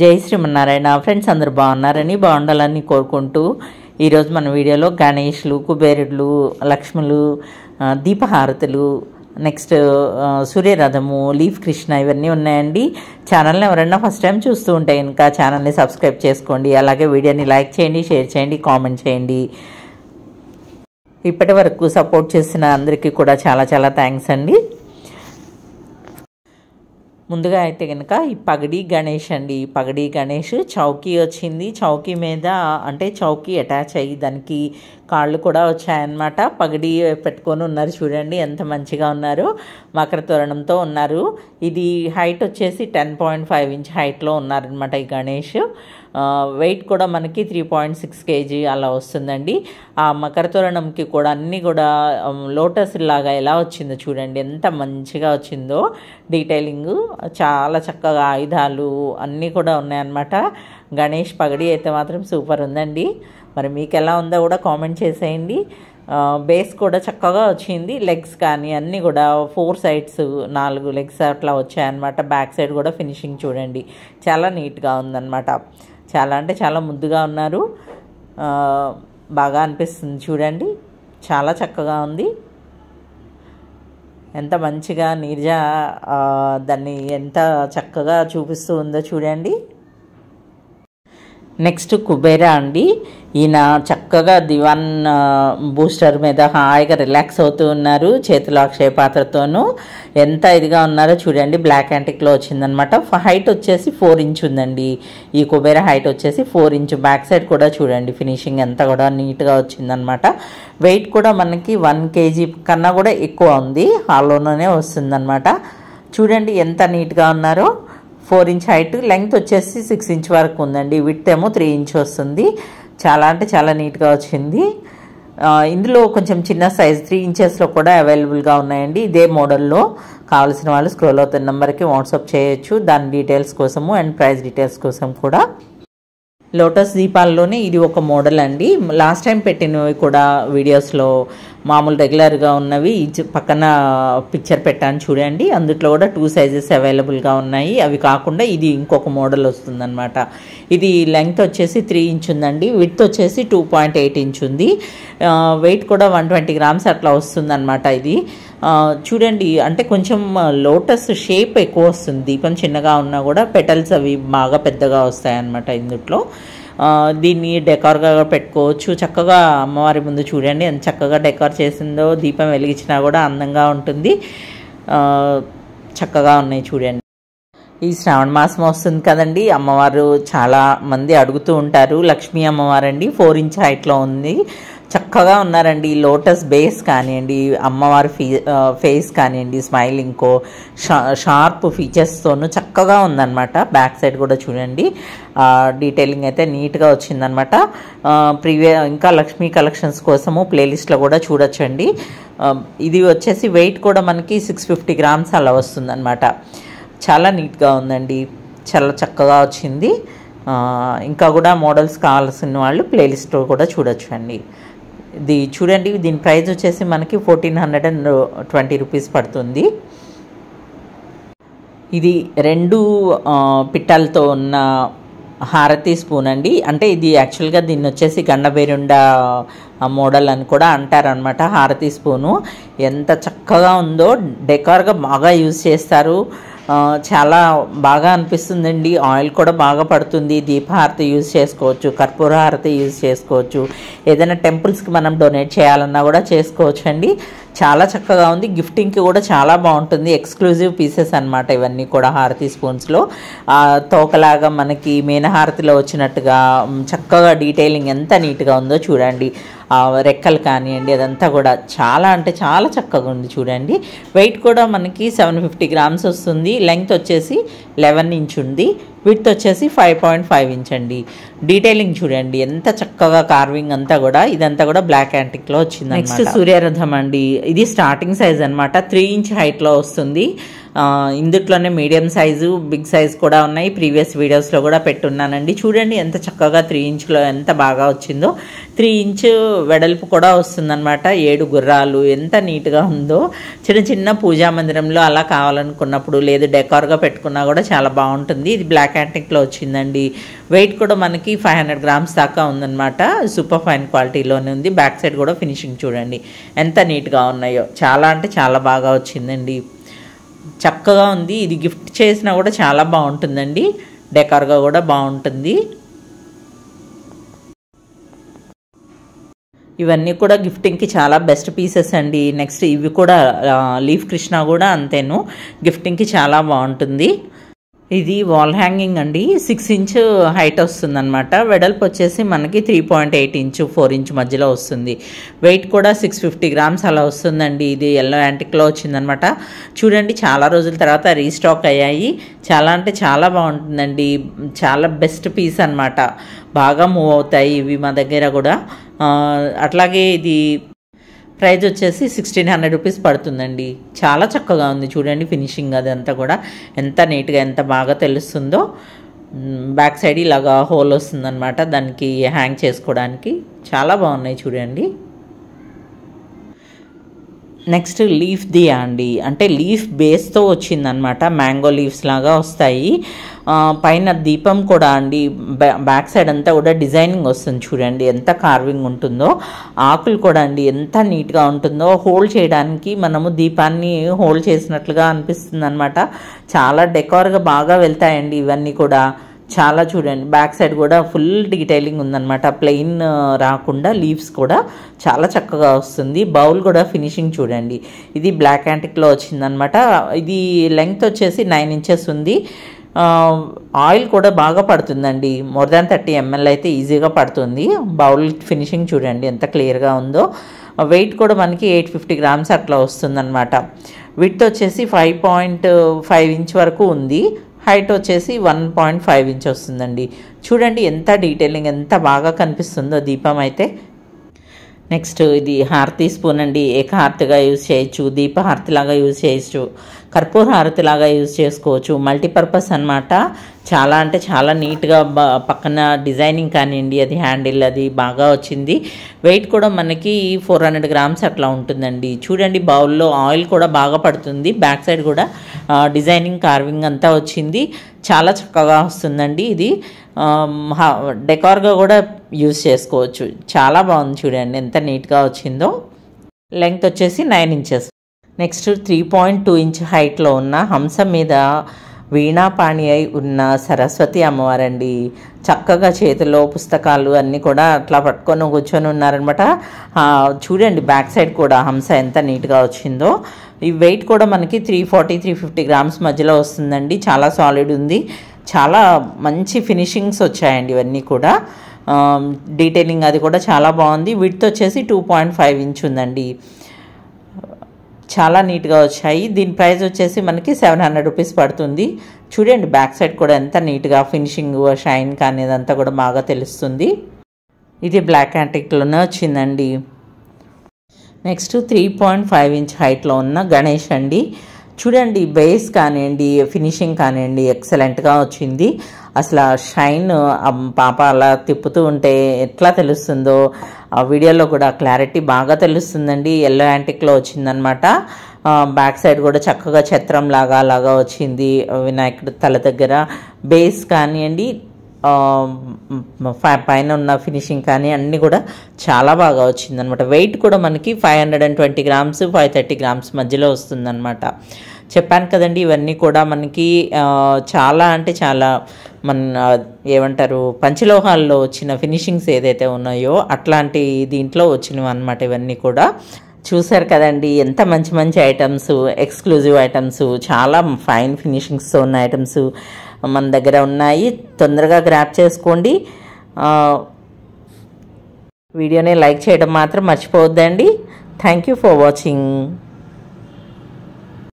జై శ్రీమన్నారాయణ ఫ్రెండ్స్, అందరూ బాగున్నారని బాగుండాలని కోరుకుంటూ ఈరోజు మన వీడియోలో గణేష్లు, కుబేరులు, లక్ష్ములు, దీపహారతులు, నెక్స్ట్ సూర్యరథము, లీఫ్ కృష్ణ ఇవన్నీ ఉన్నాయండి. ఛానల్ని ఎవరైనా ఫస్ట్ టైం చూస్తూ ఉంటే ఇంకా ఛానల్ని సబ్స్క్రైబ్ చేసుకోండి. అలాగే వీడియోని లైక్ చేయండి, షేర్ చేయండి, కామెంట్ చేయండి. ఇప్పటి వరకు సపోర్ట్ చేసిన అందరికీ కూడా చాలా చాలా థ్యాంక్స్ అండి. ముందుగా అయితే కనుక ఈ పగడి గణేష్ అండి. ఈ పగడి గణేష్ చౌకీ వచ్చింది. చౌకీ మీద అంటే చౌకీ అటాచ్ అయ్యి దానికి కాళ్ళు కూడా వచ్చాయన్నమాట. పగడి పెట్టుకొని ఉన్నారు, చూడండి ఎంత మంచిగా ఉన్నారు. మకర తోరణంతో ఉన్నారు. ఇది హైట్ వచ్చేసి 10.5 ఇంచ్ హైట్లో ఉన్నారనమాట ఈ గణేష్. వెయిట్ కూడా మనకి 3.6 kg అలా వస్తుందండి. ఆ మకర తోరణంకి కూడా అన్నీ కూడా లోటస్ లాగా ఎలా వచ్చిందో చూడండి, ఎంత మంచిగా వచ్చిందో. డీటెయిలింగ్ చాలా చక్కగా, ఆయుధాలు అన్నీ కూడా ఉన్నాయన్నమాట. గణేష్ పగడి అయితే మాత్రం సూపర్ ఉందండి. మరి మీకు ఎలా ఉందో కూడా కామెంట్ చేసేయండి. బేస్ కూడా చక్కగా వచ్చింది. లెగ్స్ కానీ అన్నీ కూడా 4 సైడ్స్ 4 లెగ్స్ అట్లా వచ్చాయన్నమాట. బ్యాక్ సైడ్ కూడా ఫినిషింగ్ చూడండి, చాలా నీట్గా ఉందన్నమాట. చాలా అంటే చాలా ముద్దుగా ఉన్నారు. బాగా అనిపిస్తుంది చూడండి, చాలా చక్కగా ఉంది. ఎంత మంచిగా నీరజ దాన్ని ఎంత చక్కగా చూపిస్తూ ఉందో చూడండి. నెక్స్ట్ కుబేరా అండి. ఈయన చక్కగా దివాన్ బూస్టర్ మీద హాయిగా రిలాక్స్ అవుతూ ఉన్నారు, చేతిలో అక్షయ పాత్రతోనూ. ఎంత ఇదిగా ఉన్నారో చూడండి. బ్లాక్ యాంటిక్లో వచ్చిందనమాట. హైట్ వచ్చేసి 4 ఇంచ్ ఉందండి. ఈ కుబేరా హైట్ వచ్చేసి 4 ఇంచ్. బ్యాక్ సైడ్ కూడా చూడండి ఫినిషింగ్ ఎంత కూడా నీట్గా వచ్చిందనమాట. వెయిట్ కూడా మనకి 1 kg కన్నా కూడా ఎక్కువ ఉంది. హాలోనే వస్తుందన్నమాట. చూడండి ఎంత నీట్గా ఉన్నారో. 4 ఇంచ్ హైట్, లెంగ్త్ వచ్చేసి 6 ఇంచ్ వరకు ఉందండి. విడ్త్ ఏమో 3 ఇంచ్ వస్తుంది. చాలా అంటే చాలా నీట్గా వచ్చింది. ఇందులో కొంచెం చిన్న సైజ్ 3 ఇంచెస్లో కూడా అవైలబుల్గా ఉన్నాయండి. ఇదే మోడల్లో కావాల్సిన వాళ్ళు స్క్రోల్ అవుతున్న నెంబర్కి వాట్సాప్ చేయొచ్చు, దాని డీటెయిల్స్ కోసము అండ్ ప్రైస్ డీటెయిల్స్ కోసం కూడా. లోటస్ దీపాల్లోనే ఇది ఒక మోడల్ అండి. లాస్ట్ టైం పెట్టినవి కూడా వీడియోస్లో మామూలు రెగ్యులర్గా ఉన్నవి పక్కన పిక్చర్ పెట్టాను చూడండి. అందులో కూడా 2 సైజెస్ అవైలబుల్గా ఉన్నాయి. అవి కాకుండా ఇది ఇంకొక మోడల్ వస్తుందన్నమాట. ఇది లెంగ్త్ వచ్చేసి 3 ఇంచ్ ఉందండి. విడ్త్ వచ్చేసి 2.8 ఇంచ్ ఉంది. వెయిట్ కూడా 120 గ్రామ్స్ అట్లా వస్తుందన్నమాట. ఇది చూడండి, అంటే కొంచెం లోటస్ షేప్ ఎక్కువ వస్తుంది. దీపం చిన్నగా ఉన్నా కూడా పెటల్స్ అవి బాగా పెద్దగా వస్తాయన్నమాట ఇందులో. దీన్ని డెకార్గా పెట్టుకోవచ్చు. చక్కగా అమ్మవారి ముందు చూడండి ఎంత చక్కగా డెకార్ చేసిందో. దీపం వెలిగించినా కూడా అందంగా ఉంటుంది. చక్కగా ఉన్నాయి చూడండి. ఈ శ్రావణ మాసం వస్తుంది కదండి. అమ్మవారు చాలా మంది అడుగుతూ ఉంటారు. లక్ష్మీ అమ్మవారండి, 4 ఇంచ్ హైట్లో ఉంది. చక్కగా ఉన్నారండి. లోటస్ బేస్ కానివ్వండి, అమ్మవారి ఫేస్ కానివ్వండి, స్మైలింగ్కో షార్ప్ ఫీచర్స్తోనూ చక్కగా ఉందన్నమాట. బ్యాక్ సైడ్ కూడా చూడండి, డీటెయిలింగ్ అయితే నీట్గా వచ్చిందనమాట. ఇంకా లక్ష్మీ కలెక్షన్స్ కోసము ప్లేలిస్ట్లో కూడా చూడొచ్చండి. ఇది వచ్చేసి వెయిట్ కూడా మనకి 650 గ్రామ్స్ అలా వస్తుందన్నమాట. చాలా నీట్గా ఉందండి, చాలా చక్కగా వచ్చింది. ఇంకా కూడా మోడల్స్ కావాల్సిన వాళ్ళు ప్లేలిస్ట్లో కూడా చూడొచ్చు అండి. ఇది చూడండి, దీని ప్రైస్ వచ్చేసి మనకి 1420 రూపీస్ పడుతుంది. ఇది 2 పిట్టలతో ఉన్న హారతి స్పూన్ అండి. అంటే ఇది యాక్చువల్గా దీన్ని వచ్చేసి గండబేరుండ మోడల్ అని కూడా అంటారనమాట. హారతి స్పూను ఎంత చక్కగా ఉందో. డెకార్గా బాగా యూజ్ చేస్తారు. చాలా బాగా అనిపిస్తుందండి. ఆయిల్ కూడా బాగా పడుతుంది. దీపహారతి యూజ్ చేసుకోవచ్చు, కర్పూర హారతి యూజ్ చేసుకోవచ్చు. ఏదైనా టెంపుల్స్కి మనం డొనేట్ చేయాలన్నా కూడా చేసుకోవచ్చు అండి. చాలా చక్కగా ఉంది. గిఫ్టింగ్కి కూడా చాలా బాగుంటుంది. ఎక్స్క్లూజివ్ పీసెస్ అనమాట ఇవన్నీ కూడా. హారతి స్పూన్స్లో తోకలాగా మనకి మీనహారతిలో వచ్చినట్టుగా చక్కగా డీటెయిలింగ్ ఎంత నీట్గా ఉందో చూడండి. రెక్కలు కానివ్వండి, అదంతా కూడా చాలా అంటే చాలా చక్కగా ఉంది చూడండి. వెయిట్ కూడా మనకి 750 గ్రామ్స్ వస్తుంది. లెంగ్త్ వచ్చేసి 11 ఇంచ్ ఉంది. విడ్త్ వచ్చేసి 5.5 ఇంచ్ అండి. డీటెయిలింగ్ చూడండి ఎంత చక్కగా, కార్వింగ్ అంతా కూడా. ఇదంతా కూడా బ్లాక్ యాంటిక్లో వచ్చింది. నెక్స్ట్ సూర్యరథం అండి. ఇది స్టార్టింగ్ సైజ్ అనమాట. 3 ఇంచ్ హైట్లో వస్తుంది. ఇందుట్లోనే మీడియం సైజు బిగ్ సైజ్ కూడా ఉన్నాయి. ప్రీవియస్ వీడియోస్లో కూడా పెట్టున్నానండి. చూడండి ఎంత చక్కగా 3 ఇంచ్లో ఎంత బాగా వచ్చిందో. 3 ఇంచ్ వెడల్పు కూడా వస్తుందన్నమాట. 7 గుర్రాలు ఎంత నీట్గా ఉందో. చిన్న చిన్న పూజా మందిరంలో అలా కావాలనుకున్నప్పుడు లేదు డెకార్గా పెట్టుకున్నా కూడా చాలా బాగుంటుంది. ఇది బ్లాక్ యాంటిక్లో వచ్చిందండి. వెయిట్ కూడా మనకి 500 గ్రామ్స్ దాకా ఉందన్నమాట. సూపర్ ఫైన్ క్వాలిటీలోనే ఉంది. బ్యాక్ సైడ్ కూడా ఫినిషింగ్ చూడండి ఎంత నీట్గా ఉన్నాయో. చాలా అంటే చాలా బాగా వచ్చిందండి. చక్కగా ఉంది. ఇది గిఫ్ట్ చేసినా కూడా చాలా బాగుంటుందండి. డెకార్గా కూడా బాగుంటుంది. ఇవన్నీ కూడా గిఫ్టింగ్కి చాలా బెస్ట్ పీసెస్ అండి. నెక్స్ట్ ఇవి కూడా లీఫ్ కృష్ణ కూడా అంతేను, గిఫ్టింగ్కి చాలా బాగుంటుంది. ఇది వాల్ హ్యాంగింగ్ అండి. 6 ఇంచ్ హైట్ వస్తుందన్నమాట. వెడల్పు వచ్చేసి మనకి 3.8 ఇంచ్ 4 ఇంచ్ మధ్యలో వస్తుంది. వెయిట్ కూడా 650 గ్రామ్స్ అలా వస్తుందండి. ఇది ఎల్లో యాంటిక్లో వచ్చిందనమాట. చూడండి చాలా రోజుల తర్వాత రీస్టాక్ అయ్యాయి. చాలా అంటే చాలా బాగుంటుందండి. చాలా బెస్ట్ పీస్ అనమాట. బాగా మూవ్ అవుతాయి ఇవి మా దగ్గర కూడా. అట్లాగే ఇది ప్రైజ్ వచ్చేసి 1600 రూపీస్ పడుతుందండి. చాలా చక్కగా ఉంది చూడండి ఫినిషింగ్ అదంతా కూడా ఎంత నీట్గా ఎంత బాగా తెలుస్తుందో. బ్యాక్ సైడ్ ఇలాగా హోల్ వస్తుందన్నమాట దానికి హ్యాంగ్ చేసుకోవడానికి. చాలా బాగున్నాయి చూడండి. నెక్స్ట్ లీఫ్ దియా అండి. అంటే లీఫ్ బేస్తో వచ్చిందనమాట. మ్యాంగో లీవ్స్ లాగా వస్తాయి. పైన దీపం కూడా అండి. బ్యాక్ సైడ్ అంతా కూడా డిజైనింగ్ వస్తుంది చూడండి ఎంత కార్వింగ్ ఉంటుందో. ఆకులు కూడా అండి ఎంత నీట్గా ఉంటుందో. హోల్డ్ చేయడానికి మనము దీపాన్ని హోల్డ్ చేసినట్లుగా అనిపిస్తుంది అనమాట. చాలా డెకార్గా బాగా వెళ్తాయండి ఇవన్నీ కూడా. చాలా చూడండి బ్యాక్ సైడ్ కూడా ఫుల్ డీటెయిలింగ్ ఉందన్నమాట. ప్లెయిన్ రాకుండా లీవ్స్ కూడా చాలా చక్కగా వస్తుంది. బౌల్ కూడా ఫినిషింగ్ చూడండి. ఇది బ్లాక్ యాంటిక్లో వచ్చిందనమాట. ఇది లెంగ్త్ వచ్చేసి 9 ఇంచెస్ ఉంది. ఆయిల్ కూడా బాగా పడుతుందండి. మోర్ దాన్ 30 ml అయితే ఈజీగా పడుతుంది. బౌల్ ఫినిషింగ్ చూడండి ఎంత క్లియర్గా ఉందో. వెయిట్ కూడా మనకి 850 గ్రామ్స్ అట్లా వస్తుందన్నమాట. విడ్త్ వచ్చేసి 5.5 ఇంచ్ వరకు ఉంది. హైట్ వచ్చేసి 1.5 ఇంచ్ వస్తుందండి. చూడండి ఎంత డీటెయిలింగ్ ఎంత బాగా కనిపిస్తుందో దీపం అయితే. నెక్స్ట్ ఇది హారతి స్పూన్ అండి. ఏకహారతిగా యూజ్ చేయొచ్చు, దీపహారతిలాగా యూజ్ చేయొచ్చు, కర్పూర హారతిలాగా యూజ్ చేసుకోవచ్చు. మల్టీపర్పస్ అనమాట. చాలా అంటే చాలా నీట్గా పక్కన డిజైనింగ్ కానివ్వండి, అది హ్యాండిల్ అది బాగా వచ్చింది. వెయిట్ కూడా మనకి 400 గ్రామ్స్ అట్లా ఉంటుందండి. చూడండి బౌల్లో ఆయిల్ కూడా బాగా పడుతుంది. బ్యాక్ సైడ్ కూడా డిజైనింగ్ కార్వింగ్ అంతా వచ్చింది. చాలా చక్కగా వస్తుందండి. ఇది డెకార్గా కూడా యూజ్ చేసుకోవచ్చు. చాలా బాగుంది చూడండి ఎంత నీట్గా వచ్చిందో. లెంగ్త్ వచ్చేసి 9 ఇంచెస్. నెక్స్ట్ 3.2 ఇంచ్ హైట్లో ఉన్న హంస మీద వీణాపాణి అయి ఉన్న సరస్వతి అమ్మవారండి. చక్కగా చేతిలో పుస్తకాలు అన్నీ కూడా అట్లా పట్టుకొని కూర్చొని ఉన్నారనమాట. చూడండి బ్యాక్ సైడ్ కూడా హంస ఎంత నీట్గా వచ్చిందో. ఈ వెయిట్ కూడా మనకి 340-350 గ్రామ్స్ మధ్యలో వస్తుందండి. చాలా సాలిడ్ ఉంది. చాలా మంచి ఫినిషింగ్స్ వచ్చాయండి ఇవన్నీ కూడా. డీటెయిలింగ్ అది కూడా చాలా బాగుంది. విడ్త్ వచ్చేసి 2.5 ఇంచ్ ఉందండి. చాలా నీట్గా వచ్చాయి. దీని ప్రైస్ వచ్చేసి మనకి 700 రూపీస్ పడుతుంది. చూడండి బ్యాక్ సైడ్ కూడా ఎంత నీట్గా ఫినిషింగ్ షైన్ కానీ అదంతా కూడా బాగా తెలుస్తుంది. ఇది బ్లాక్ యాంటిక్లోనే వచ్చిందండి. నెక్స్ట్ 3.5 ఇంచ్ హైట్లో ఉన్న గణేష్ అండి. చూడండి బేస్ కానివ్వండి ఫినిషింగ్ కానివ్వండి ఎక్సలెంట్గా వచ్చింది. అసలు షైన్ పాప అలా తిప్పుతూ ఉంటే ఎట్లా తెలుస్తుందో ఆ వీడియోలో కూడా క్లారిటీ బాగా తెలుస్తుందండి. ఎల్లో యాంటిక్లో వచ్చిందనమాట. బ్యాక్ సైడ్ కూడా చక్కగా ఛత్రం లాగా అలాగా వచ్చింది. వినాయకుడు తల దగ్గర బేస్ కానివ్వండి పైన ఉన్న ఫినిషింగ్ కానీ అన్నీ కూడా చాలా బాగా వచ్చిందనమాట. వెయిట్ కూడా మనకి 520 గ్రామ్స్ 530 గ్రామ్స్ మధ్యలో వస్తుందన్నమాట. చెప్పాను కదండి ఇవన్నీ కూడా మనకి చాలా అంటే చాలా ఏమంటారు పంచలోహాల్లో వచ్చిన ఫినిషింగ్స్ ఏదైతే ఉన్నాయో అట్లాంటి దీంట్లో వచ్చినవి అనమాట. ఇవన్నీ కూడా చూసారు కదండి ఎంత మంచి మంచి ఐటమ్స్, ఎక్స్క్లూజివ్ ఐటమ్స్, చాలా ఫైన్ ఫినిషింగ్స్తో ఉన్న ఐటమ్స్ మన దగ్గర ఉన్నాయి. తొందరగా గ్రాప్ చేసుకోండి. వీడియోని లైక్ చేయడం మాత్రం మర్చిపోవద్దండి. Thank you for watching.